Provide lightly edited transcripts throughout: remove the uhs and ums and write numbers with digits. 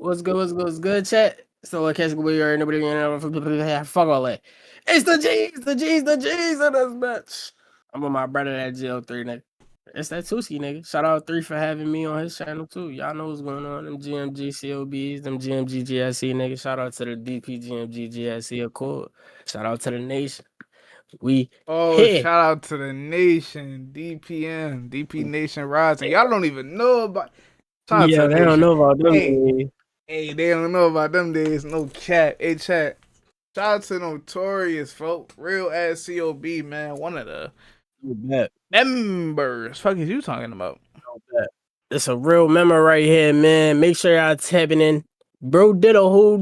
What's good? What's good, chat? So, like, catch we are nobody fuck all that. It's the G's in this bitch. I'm with my brother that GL3 nigga. It's that Tusi nigga. Shout out 3 for having me on his channel too. Y'all know what's going on. Them GMG COBs, them GMG GSC niggas. Shout out to the DPGMG GSC Accord. Shout out to the nation. We here. Shout out to the nation, DPM, DP Nation Rising. Y'all don't even know about. Yeah, they don't know about them days. Hey, they don't know about them days. No chat. Hey, chat. Shout out to Notorious, folks. Real ass COB, man. One of the members. Fuck is you talking about? It's a real memo right here, man. Make sure y'all tapping in. Bro did a whole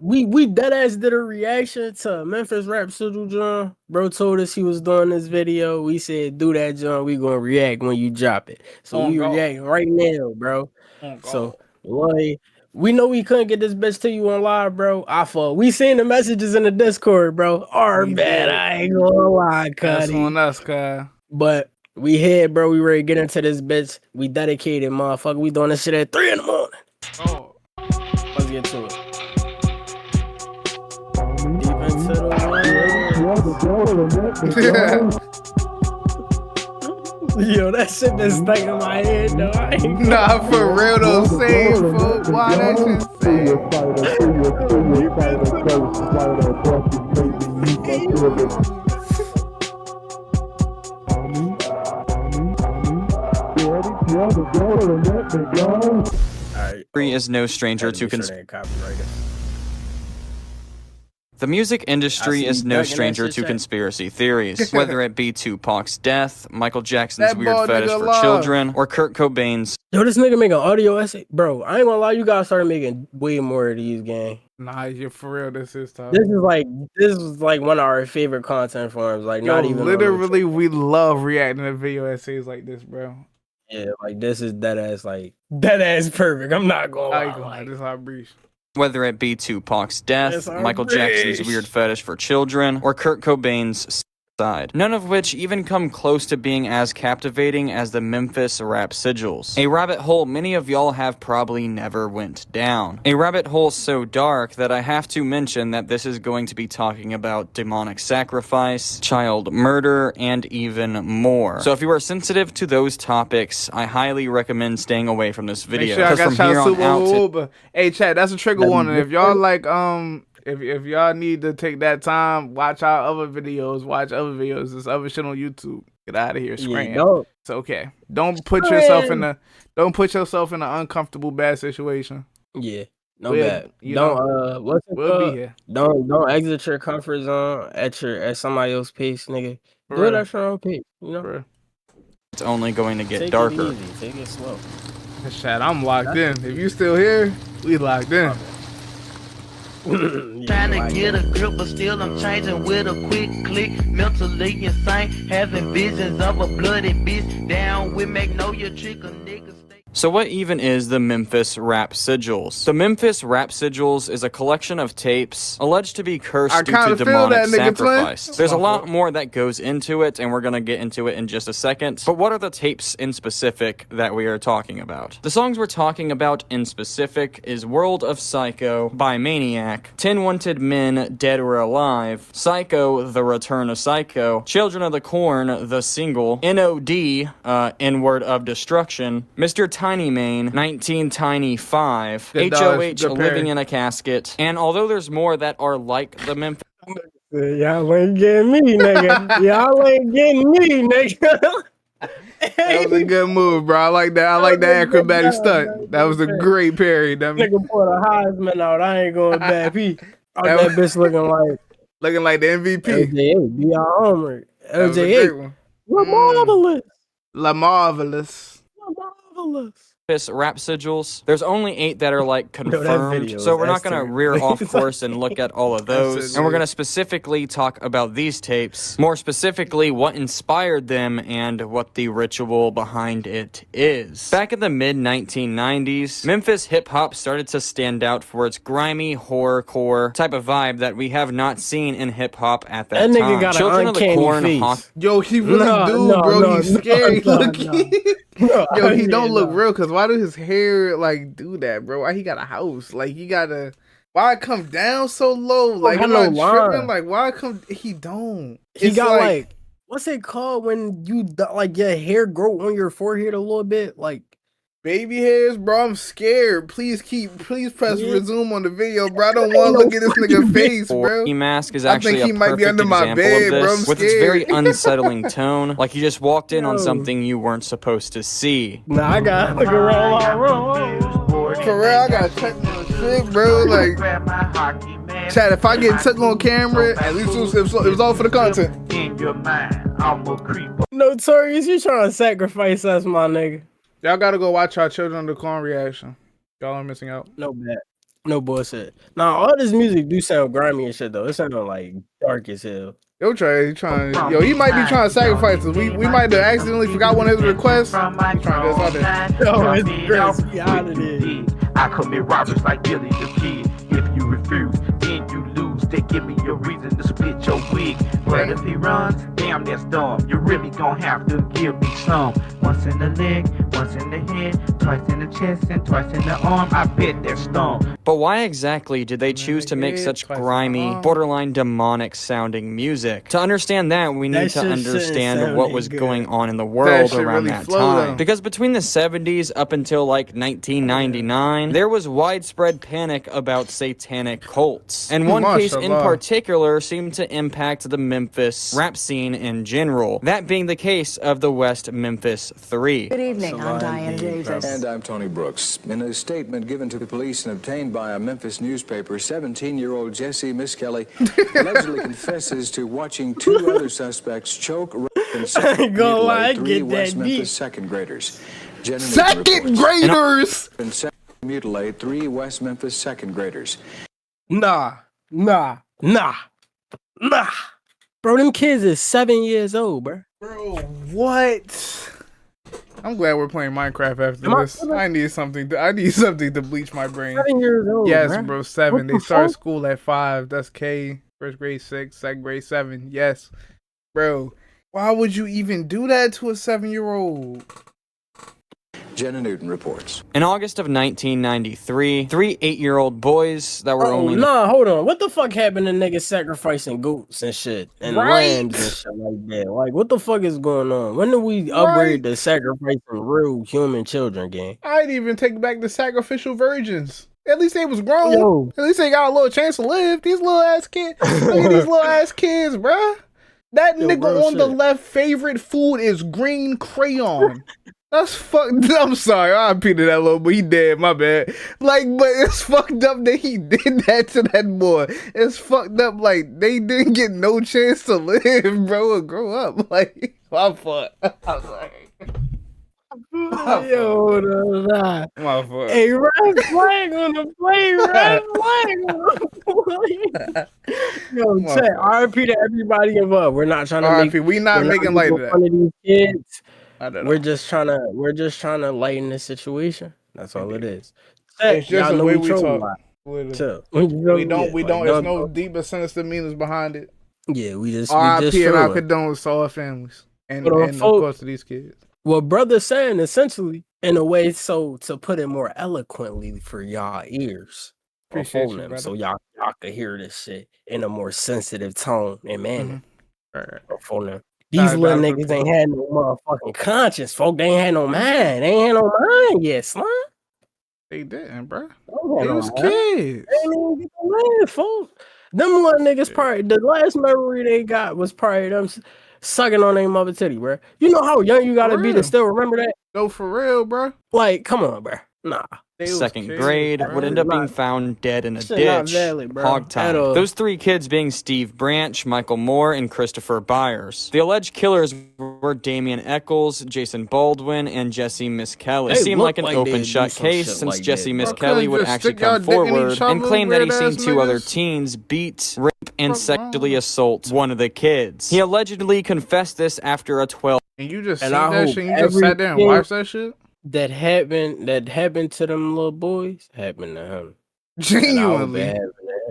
we dead ass did a reaction to Memphis rap sigil John. Bro told us he was doing this video. We said do that, John. We gonna react when you drop it. So we react right now, bro. So boy, we know we couldn't get this bitch to you on live, bro. I thought we seen the messages in the Discord, bro. Our bad, I ain't gonna lie, That's on us, cuz. But we here, bro. We ready to get into this bitch. We dedicated, motherfucker. We doing this shit at 3 in the morning. Let's get to it. Deep into the Yo, that shit been stuck in my head, though. Nah, for real though, same, folks. Why that shit same? Is no stranger to The music industry is no stranger to conspiracy theories, whether it be Tupac's death, Michael Jackson's weird fetish for children, or Kurt Cobain's. Yo, this nigga make an audio essay, bro. I ain't gonna lie, you guys started making way more of these, gang. Nah, you're for real. This is tough. This is like one of our favorite content forms. Like, not even literally, we love reacting to video essays like this, bro. Yeah, like this is dead ass perfect. I'm not gonna lie. This is how I breathe. Whether it be Tupac's death, Michael Jackson's weird fetish for children, or Kurt Cobain's side, none of which even come close to being as captivating as the Memphis rap sigils. A rabbit hole many of y'all have probably never went down. A rabbit hole so dark that I have to mention that this is going to be talking about demonic sacrifice, child murder, and even more. So if you are sensitive to those topics, I highly recommend staying away from this video. Make sure I got from here on out hey, chat, that's a trigger warning. If y'all like If y'all need to take that time, watch our other videos. Watch other videos. There's other shit on YouTube. Get out of here, scram. It's okay. Don't put yourself in an uncomfortable bad situation. Yeah, bad. We'll be here. Don't exit your comfort zone at somebody else's pace, nigga. Do it at your own pace. You know. It's only going to get darker. It easy. Take it slow. Chat, I'm locked in. If you still here, we locked in. Trying to get a grip, but still I'm changing with a quick click. Mentally insane, having visions of a bloody bitch. Down with Magnolia trick, a nigga. So what even is the Memphis rap sigils? The Memphis rap sigils is a collection of tapes alleged to be cursed due to demonic sacrifice. There's a lot more that goes into it, and we're gonna get into it in just a second. But what are the tapes in specific that we are talking about? The songs we're talking about in specific is World of Psycho by Maniac, 10 Wanted Men, Dead or Alive, Psycho, The Return of Psycho, Children of the Corn, the single, N.O.D., N-Word of Destruction, Mr. Tiny Mane, 19 Tiny 5, HOH Living in a Casket, and although there's more that are like the Memphis. Y'all ain't getting me, nigga. Y'all ain't getting me, nigga. That was a good move, bro. I like that. I like that acrobatic stunt. That was a great parry. That nigga pulled a Heisman out. I ain't going bad P. That bitch looking like the MVP. LJ8, be our homework. LJ8. La Marvelous. Rap sigils. There's only 8 that are like confirmed, so we're not gonna rear off course and look at all of those. And we're gonna specifically talk about these tapes, more specifically what inspired them and what the ritual behind it is. Back in the mid-1990s, Memphis hip-hop started to stand out for its grimy horrorcore type of vibe that we have not seen in hip-hop at that time. Nigga got Children of the Corn, yo, he really bro. He's scary looking. Yo, he don't look real. Cause why do his hair like do that, bro? Why he got a house? Like he gotta. Why come down so low? Like I'm not tripping. Like why come he don't? He got like what's it called when you like your hair grow on your forehead a little bit, like. Baby hairs, bro. I'm scared. Please press resume on the video, bro. I don't want to look at this nigga face, bro. Mask is actually a perfect example of this, with its very unsettling tone, like you just walked in on something you weren't supposed to see. Nah, I got look around. For real, I gotta check my shit, bro. Like, Chad, if I get took on camera, at least it was all for the content. In your mind, I'm a creeper. Notorious, you trying to sacrifice us, my nigga. Y'all gotta go watch our Children of the Corn reaction. Y'all are missing out. No bad. No bullshit. Nah, all this music do sound grimy and shit though. It sounded like dark as hell. Yo, Trey, he might be trying to sacrifice us. We might have accidentally forgot one of his requests. He trying to get us out there. Yo, it's Chris. We out of there. I commit robbers like Billy the Kid. If you refuse, then you lose. They give me a reason to split your wig. But if he runs, damn, that's dumb. You really gon' have to give me some. Once in the leg, once in the head, twice in the chest, and twice in the arm. I bet that's dumb. But why exactly did they choose to make such grimy, borderline demonic sounding music? To understand that, we need to understand what was going on in the world around that time. Because between the 70s up until like 1999, there was widespread panic about satanic cults. And one case in particular seemed to impact the Memphis rap scene in general. That being the case of the West Memphis 3. Good evening, I'm Diane Davis. And I'm Tony Brooks. In a statement given to the police and obtained by a Memphis newspaper, 17-year-old Jesse Miss Kelly allegedly confesses to watching two other suspects choke, rape, and mutilate three West Memphis second graders. Second graders! And mutilate three West Memphis second graders. Nah. Bro, them kids is 7 years old, bro. Bro, what? I'm glad we're playing Minecraft after this. I need something to bleach my brain. 7 years old. Yes, bro, 7. They start school at 5. That's K. First grade 6, second grade 7. Yes, bro. Why would you even do that to a 7-year-old? Jenna Newton reports. In August of 1993, three 8-year-old boys that were only... Nah, hold on. What the fuck happened to niggas sacrificing goats and shit? And lambs and shit like that? Like, what the fuck is going on? When did we upgrade to sacrificing real human children, gang? I'd even take back the sacrificial virgins. At least they was grown. Yo. At least they got a little chance to live. These little ass kids. Look at these little ass kids, bruh. That nigga on the left favorite food is green crayon. That's fucked. I'm sorry, I repeated that little, but he dead. My bad. Like, but it's fucked up that he did that to that boy. It's fucked up. Like they didn't get no chance to live, bro, or grow up. Like, my fault. I'm sorry. Yo, no. My fault. Hey, red flag on the play. Red flag on the play. Yo, check. RIP to everybody involved. We're not trying to RIP. We not making light of that. Fun of these kids. We're just trying to lighten the situation. That's all it is. It's just the way we talk. We don't. There's no deep or sinister meanings behind it. Yeah, we just RIP and our condolences to all families and of course to these kids. What brother's saying essentially, in a way, so to put it more eloquently for y'all ears, them, so y'all can hear this shit in a more sensitive tone and manner. Them. These little niggas ain't had no motherfucking conscience, folk. They ain't had no mind. They ain't had no mind yet, son. They didn't, bro. They was kids. They didn't even get to live, folk. Them little niggas probably, the last memory they got was probably them sucking on their mother titty, bro. You know how young you gotta be to still remember that? No, for real, bro. Like, come on, bro. Nah. Second grade would end up being found dead in a ditch. Hog-tied. Those three kids being Steve Branch, Michael Moore, and Christopher Byers. The alleged killers were Damian Eccles, Jason Baldwin, and Jesse Miss Kelly. It seemed like an open-shut case since Jesse Miss Kelly would actually come forward and claim that he seen two other teens beat, rape, and sexually assault one of the kids. He allegedly confessed this after a 12. And you just seen that shit? You just sat there and watched that shit? That happened to them little boys happened to him. Genuinely.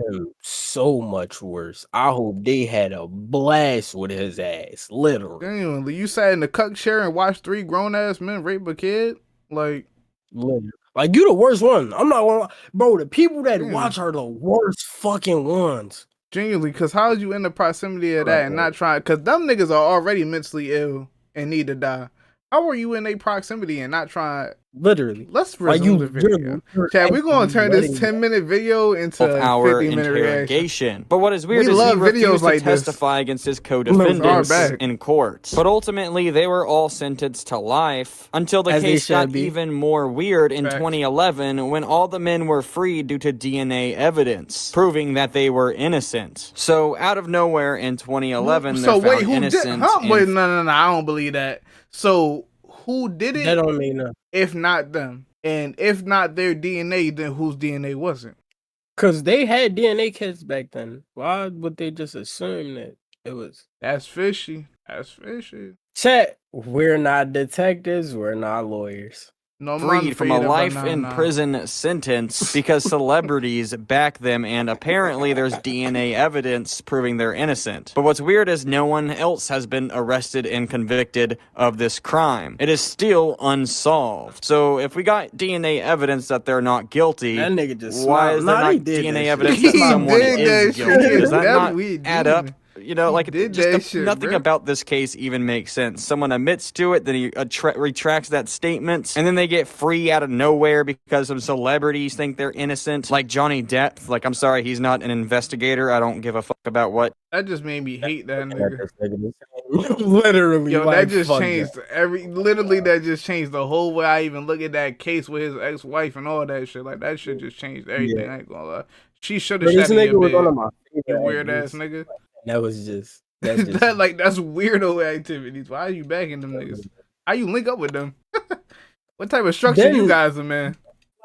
him so much worse. I hope they had a blast with his ass, literally. Genuinely, you sat in the cuck chair and watched 3 grown ass men rape a kid? Like, literally. Like, you the worst one. I'm not gonna lie. Bro, the people that watch are the worst fucking ones. Genuinely, because how is you in the proximity of that and not trying? Because them niggas are already mentally ill and need to die. How are you in a proximity and not trying? Literally. Let's resume the video. Chad, we're going to turn this 10-minute video into a 50-minute interrogation. But what is weird is he refused to testify against his co-defendants in court. But ultimately, they were all sentenced to life until the case got even more weird in 2011 when all the men were freed due to DNA evidence, proving that they were innocent. So out of nowhere in 2011, they're found innocent. Wait, no, I don't believe that. So who did it? That don't mean nothing. If not them. And if not their DNA, then whose DNA wasn't? Because they had DNA kits back then. Why would they just assume that it was? That's fishy. That's fishy. Chat, we're not detectives. We're not lawyers. No, freed from a life in prison sentence because celebrities back them, and apparently there's DNA evidence proving they're innocent. But what's weird is no one else has been arrested and convicted of this crime. It is still unsolved. So if we got DNA evidence that they're not guilty, that nigga just why is there not DNA evidence that someone is guilty? Does that not add up? You know, like, nothing about this case even makes sense. Someone admits to it, then he retracts that statement, and then they get free out of nowhere because some celebrities think they're innocent. Like Johnny Depp. Like, I'm sorry, he's not an investigator. I don't give a fuck about what. That just made me hate that nigga. Literally. Yo, that just changed literally that just changed the whole way I even look at that case with his ex-wife and all that shit. Like, that shit just changed everything. I ain't gonna lie. She should have shot in your bed. You weird ass nigga. That was just that's weirdo activities. Why are you backing them niggas? How you link up with them? What type of structure you guys are, man?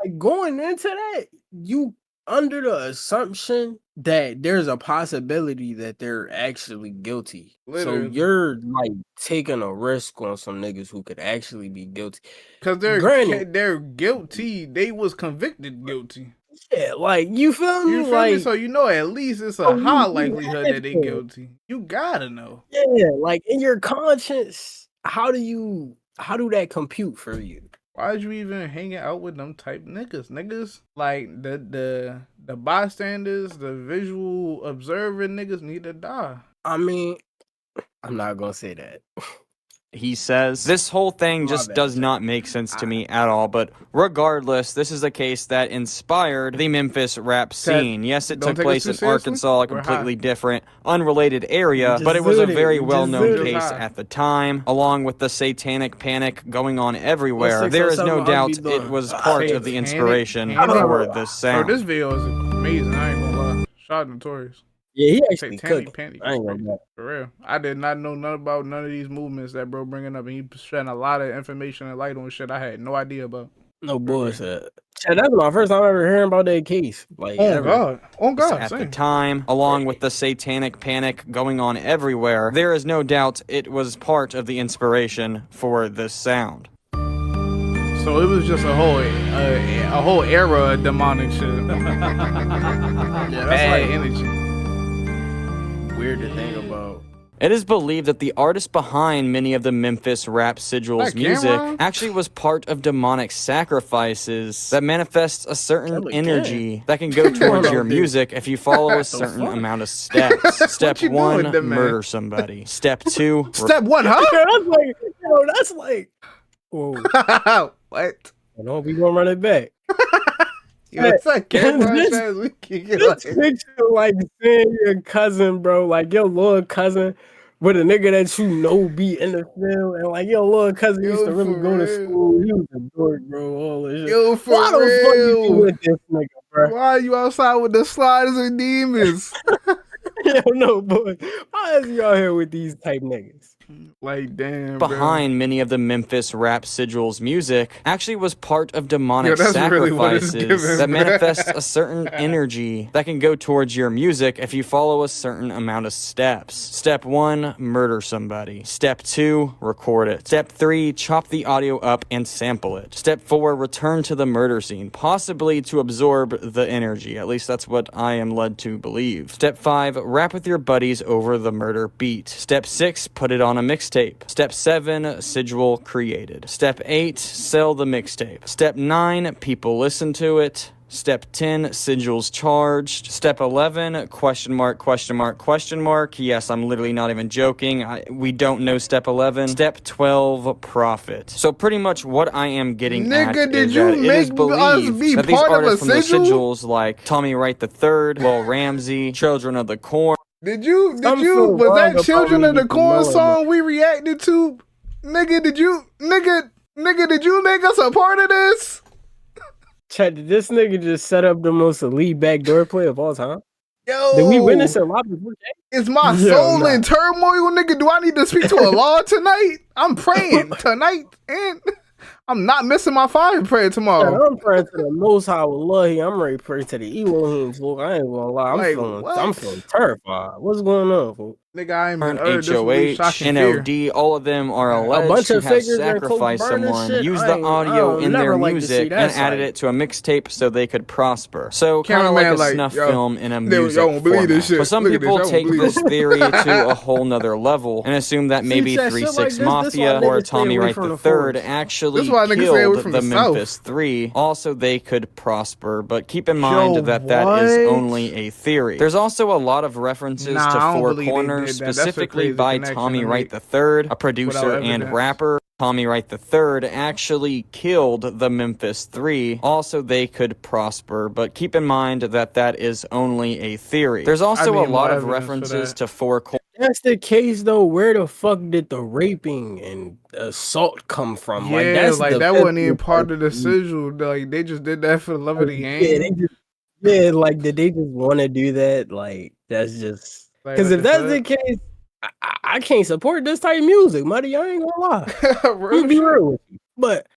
Like, going into that, you under the assumption that there's a possibility that they're actually guilty. Literally. So you're like taking a risk on some niggas who could actually be guilty. Because they're guilty. They was convicted guilty. Yeah, like, you feel me? Like, so you know at least it's a high likelihood that they guilty. You gotta know. Yeah, like, in your conscience, how do that compute for you? Why'd you even hanging out with them type niggas? Niggas like the bystanders, the visual observer niggas need to die. I mean, I'm not gonna say that. He says, this whole thing just does not make sense to me at all, but regardless, this is a case that inspired the Memphis rap scene. Yes, it took place in Arkansas, a completely different, unrelated area, but it was a very well-known case at the time, along with the satanic panic going on everywhere. There is no doubt it was part of the inspiration for this sound. Bro, this video is amazing, I ain't gonna lie. Shout out Notorious. Yeah, he actually cooked. I ain't gonna lie. For real. I did not know nothing about none of these movements that bro bringing up, and he shedding a lot of information and light on shit I had no idea about. No bullshit. Yeah, that's my first time ever hearing about that case. Like, God. At the time, along with the satanic panic going on everywhere, there is no doubt it was part of the inspiration for this sound. So it was just a whole era of demonic shit. Yeah, that's bad energy. Weird to think about. It is believed that the artist behind many of the Memphis rap sigils music actually was part of demonic sacrifices that manifests a certain energy that can go towards your music if you follow a certain amount of steps. Step 1, murder somebody. Step 2, Step 1, huh? That's like, whoa. What? No, we gonna run it back. It's like this picture, like, seeing your cousin, bro, like your little cousin with a nigga that you know be in the field, and like your little cousin used to really go to school. He was a dork, bro. All this shit. Yo, for Why real? the fuck you with this nigga, bro? Why are you outside with the sliders and demons? Yo, no, boy. Why is you out here with these type niggas? Like, damn, behind many of the Memphis rap sigils music actually was part of demonic sacrifices that manifest a certain energy that can go towards your music if you follow a certain amount of steps. Step 1, murder somebody. Step 2, record it. Step 3, chop the audio up and sample it. Step 4, return to the murder scene, possibly to absorb the energy. At least that's what I am led to believe. Step 5, rap with your buddies over the murder beat. Step 6, put it on a mixtape. Step 7, sigil created. Step 8, sell the mixtape. Step 9, people listen to it. Step 10, sigils charged. Step 11, question mark. Yes, I'm literally not even joking. We don't know step 11. Step 12, profit. So pretty much what I am getting at is that it is believed that these artists from the sigils like Tommy Wright III, Lil Ramsey, Children of the Corn. Was that Children of the Corn song we reacted to? Nigga, did you make us a part of this? Chat, did this nigga just set up the most elite backdoor play of all time? Yo, did we witness a lot before that? Is my soul in turmoil, nigga? Do I need to speak to Allah tonight? I'm praying tonight, and I'm not missing my fire prayer tomorrow. Yeah, I'm praying to the Most High Wallahi. I'm ready to pray to the Elohim, folk. I ain't gonna lie. I'm feeling terrified. What's going on, folk? Nigga, I ain't HOH, NOD, all of them are alleged to have sacrificed someone, used the audio in their music, and added it to a mixtape so they could prosper. So kind of like a snuff film in a music format. But some people take this theory to a whole nother level and assume that maybe 3-6 Mafia or Tommy Wright III actually killed the Memphis 3, also they could prosper. But keep in mind that is only a theory. There's also a lot of references to Four Corners, specifically by Tommy Wright III, a producer and rapper. Tommy Wright III actually killed the Memphis 3, also they could prosper, but keep in mind that is only a theory. There's also a lot of references to Four Corners. That's the case though. Where the fuck did the raping and assault come from? Yeah, that wasn't even part of the sigil. Like they just did that for the love of the game. Yeah, like did they just want to do that? Like that's just because if that's the case, I can't support this type of music, buddy. I ain't gonna lie. I'll be real with you. But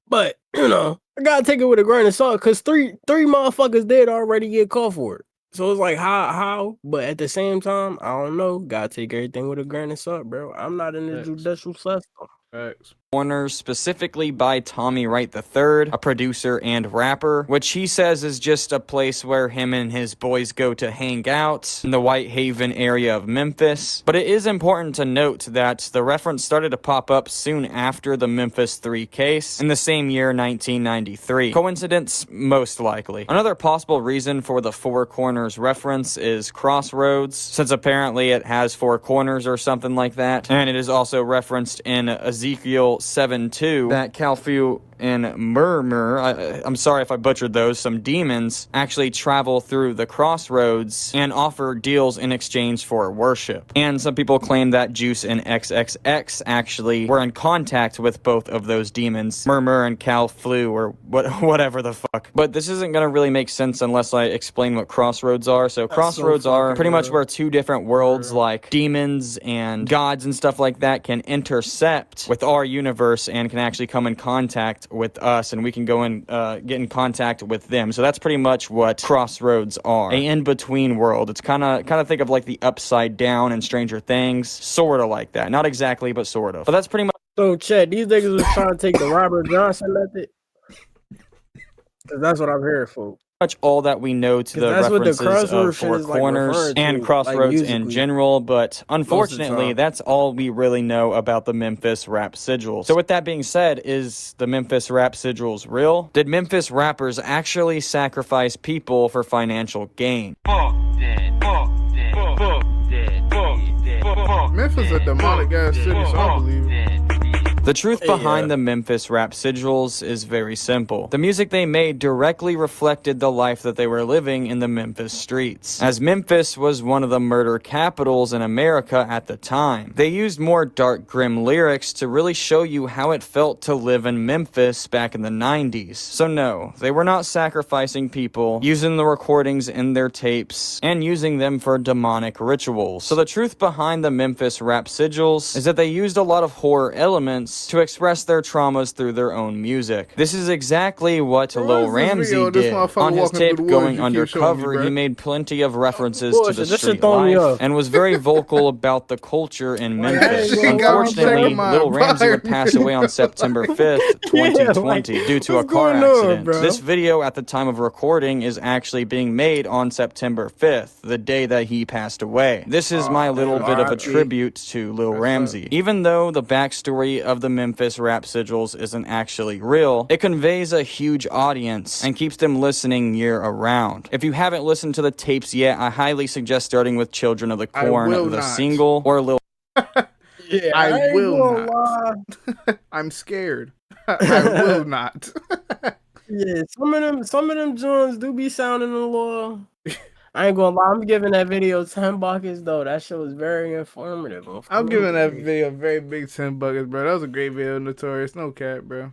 you know, I gotta take it with a grain of salt because three motherfuckers did already get caught for it. So it's like how? But at the same time, I don't know. Gotta take everything with a grain of salt, bro. I'm not in the judicial system. Facts. Corners, specifically by Tommy Wright III, a producer and rapper, which he says is just a place where him and his boys go to hang out in the Whitehaven area of Memphis. But it is important to note that the reference started to pop up soon after the Memphis 3 case in the same year, 1993. Coincidence? Most likely. Another possible reason for the Four Corners reference is Crossroads, since apparently it has 4 corners or something like that, and it is also referenced in Ezekiel 7:2 that Kalfu and Murmur, I'm sorry if I butchered those, some demons actually travel through the crossroads and offer deals in exchange for worship. And some people claim that Juice and XXX actually were in contact with both of those demons, Murmur and Kalfu, or whatever the fuck. But this isn't gonna really make sense unless I explain what crossroads are. So crossroads are pretty much where 2 different worlds like demons and gods and stuff like that can intercept with our universe and can actually come in contact with us, and we can go and get in contact with them. So that's pretty much what crossroads are, a in-between world. It's kind of think of like the Upside Down and Stranger Things, sort of like that. Not exactly, but sort of. But that's pretty much. So Chet, these niggas was trying to take the Robert Johnson method, because that's what I'm here for. Much all that we know to the references of Four Corners and Crossroads in general, but unfortunately that's all we really know about the Memphis rap sigils. So with that being said, is the Memphis rap sigils real? Did Memphis rappers actually sacrifice people for financial gain? Memphis is a demonic ass city, so I believe it. The truth behind the Memphis rap sigils is very simple. The music they made directly reflected the life that they were living in the Memphis streets, as Memphis was one of the murder capitals in America at the time. They used more dark, grim lyrics to really show you how it felt to live in Memphis back in the 90s. So no, they were not sacrificing people, using the recordings in their tapes, and using them for demonic rituals. So the truth behind the Memphis rap sigils is that they used a lot of horror elements to express their traumas through their own music. This is exactly what Lil Ramsey did. On his tape Going Undercover, he made plenty of references to the street life and was very vocal about the culture in Memphis. Unfortunately, Lil Ramsey would pass away on September 5th, 2020 due to a car accident. This video at the time of recording is actually being made on September 5th, the day that he passed away. This is my little bit of a tribute to Lil Ramsey. Even though the backstory of the Memphis rap sigils isn't actually real, it conveys a huge audience and keeps them listening year around. If you haven't listened to the tapes yet, I highly suggest starting with Children of the Corn, the single, or Lil. I will not. I'm scared. I will not. Yeah, some of them joints do be sounding a little. I ain't gonna lie, I'm giving that video 10 buckets though. That shit was very informative. I'm giving that video a very big 10 buckets, bro. That was a great video, Notorious. No cap, bro.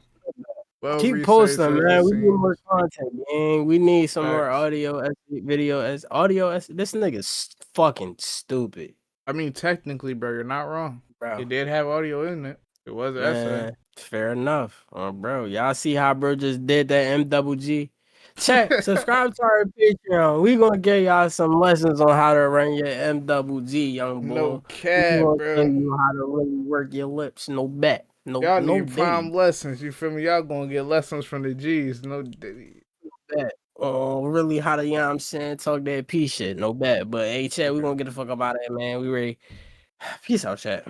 Well, keep posting, man. We need more content, man. We need some more audio, video, audio. This nigga's fucking stupid. I mean, technically, bro, you're not wrong. Bro. It did have audio in it. It was an essay. Fair enough. Bro, y'all see how bro just did that MWG? Check, subscribe to our Patreon. We gonna give y'all some lessons on how to run your MWG, young boy. No cap, bro. Tell you how to really work your lips. No bet. Y'all need prime lessons. You feel me? Y'all gonna get lessons from the G's. No bet. Really how to, you know what I'm saying, talk that P shit. No bet. But hey, chat, we gonna get the fuck up out of here, man. We ready. Peace out, chat.